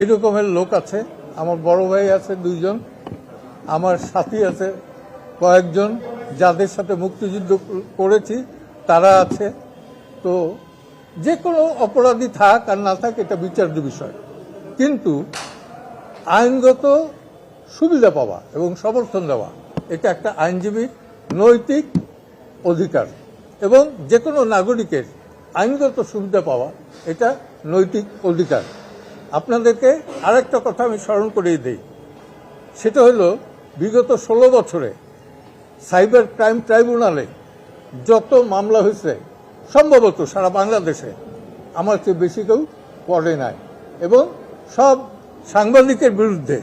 এরকমের লোক আছে। আমার বড় ভাই আছে দুইজন, আমার সাথী আছে কয়েকজন, যাদের সাথে মুক্তিযুদ্ধ করেছি তারা আছে। তো যে কোনো অপরাধী থাক আর না থাক এটা বিচার্য বিষয়, কিন্তু আইনগত সুবিধা পাওয়া এবং সমর্থন দেওয়া এটা একটা আইনজীবীর নৈতিক অধিকার, এবং যে কোনো নাগরিকের আইনগত সুবিধা পাওয়া এটা নৈতিক অধিকার। আপনাদেরকে আরেকটা কথা আমি স্মরণ করিয়ে দিই, সেটা হলো বিগত 16 বছরে সাইবার ক্রাইম ট্রাইব্যুনালে যত মামলা হয়েছে সম্ভবত সারা বাংলাদেশে আমার চেয়ে বেশি কেউ পড়ে নাই, এবং সব সাংবাদিকের বিরুদ্ধে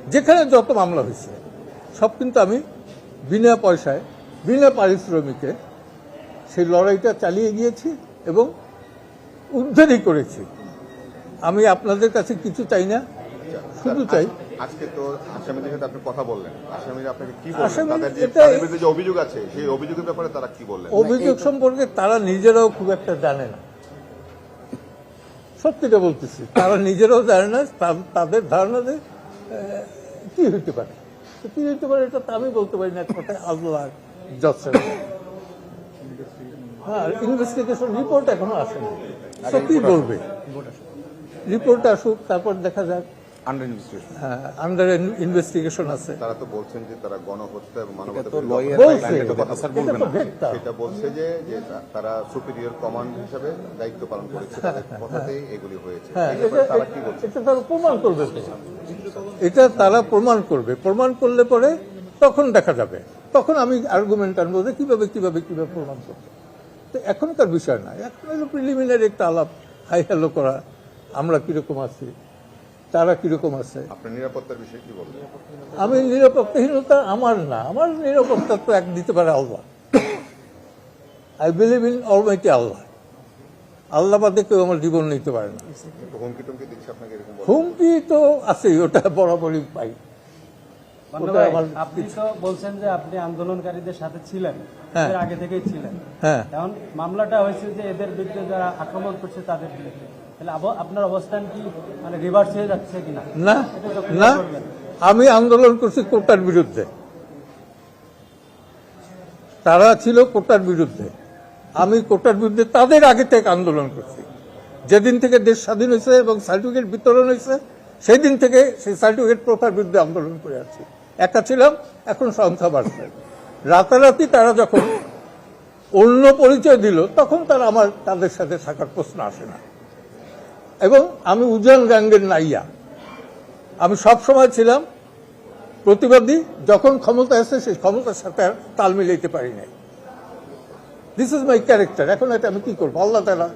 যেখানে যত মামলা হয়েছে সব কিন্তু আমি বিনা পয়সায় বিনা পারিশ্রমিকে সেই লড়াইটা চালিয়ে গিয়েছি এবং উদ্ধারই করেছি। আমি আপনাদের কাছে কিছু চাই না, শুধু চাই আজকে তো আসামিদের সাথে আপনি কথা বললেন, আসামিরা আপনাকে কি আসামি বললেন, তাদের এটা- তাদের বিরুদ্ধে যে অভিযোগ আছে সেই অভিযোগের ব্যাপারে তারা কি বললেন? অভিযোগ সম্পর্কে তারা নিজেরাও খুব একটা জানে না, সত্যিটা বলতেছি, তারা নিজেরাও জানে না তাদের ধারণা যে কি হইতে পারে, তো কি হইতে পারে এটা তো আমি বলতে পারি না, কথায় আল্লাহ জজ। হ্যাঁ, ইনভেস্টিগেশন রিপোর্ট এখনো আসেনি, সত্যি বলবে, রিপোর্ট আসুক তারপর দেখা যাক। আন্ডার ইনভেস্টিগেশন আছে। তারা তো বলছেন যে তারা গণহত্যা এবং মানবতা বলছে, এটা তো গ্রেপ্তার। সেটা বলছে যে তারা সুপিরিয়র কমান্ড হিসেবে দায়িত্ব পালন করেছে, তাদের কথাতেই এগুলি হয়েছে। হ্যাঁ, এই ব্যাপারে তারা কি বলছে? এটা তারা প্রমাণ করবে তো। এটা তারা প্রমাণ করবে, প্রমাণ করলে পরে তখন দেখা যাবে, তখন আমি আর্গুমেন্ট আনবো যে কিভাবে কিভাবে কিভাবে প্রমাণ করবে। তো এখনকার বিষয় না, এখন হলো প্রিলিমিনারি একটা আলাপ, হাই হ্যালো করা, আমরা কিরকম আছি তারা কিরকম আছে। আপনার নিরাপত্তার বিষয়ে কি বলবেন? আমি নিরাপত্তাহীনতা আমার না, আমার নিরাপত্তা তো এক দিতে পারে আল্লাহ। আই বিলিভ ইন অলমাইটি আল্লাহ, আল্লাহ বাদে কেউ আমার জীবন নিতে পারে না। হুমকি টুমকি দিচ্ছে আপনাকে এরকম বলে? হুমকি তো আছে, ওটা বরাবরই পাই। ওটা আমার- আপনি তো বলছেন যে আপনি আন্দোলনকারীদের সাথে ছিলেন, হ্যাঁ। এর আগে থেকেই ছিলেন। হ্যাঁ, এখন মামলাটা হয়েছে যে এদের বিরুদ্ধে যারা আক্রমণ করছে তাদের বিরুদ্ধে, তাহলে আপনার অবস্থান কি মানে রিভার্স হয়ে যাচ্ছে কিনা? না এটা তো clear না, করবেন। আমি আন্দোলন করছি কোটার বিরুদ্ধে, তারা ছিল কোটার বিরুদ্ধে, আমি কোটার বিরুদ্ধে তাদের আগে থেকে আন্দোলন করছি। যেদিন থেকে দেশ স্বাধীন হয়েছে এবং সার্টিফিকেট বিতরণ হয়েছে সেই দিন থেকে সেই সার্টিফিকেট প্রথার বিরুদ্ধে আন্দোলন করে আছি। একা ছিলাম, এখন সংখ্যা বাড়ছে। রাতারাতি তারা যখন অন্য পরিচয় দিল তখন তারা আমার তাদের সাথে থাকার প্রশ্ন আসে না। এবং আমি উজান গাঙ্গের নাইয়া, আমি সব সময় ছিলাম প্রতিবাদী, যখন ক্ষমতা এসে সেই ক্ষমতার সাথে আর তাল মিলাইতে পারি নাই। This is my character. এখন এটা আমি কি করবো, আল্লাহ তাআলা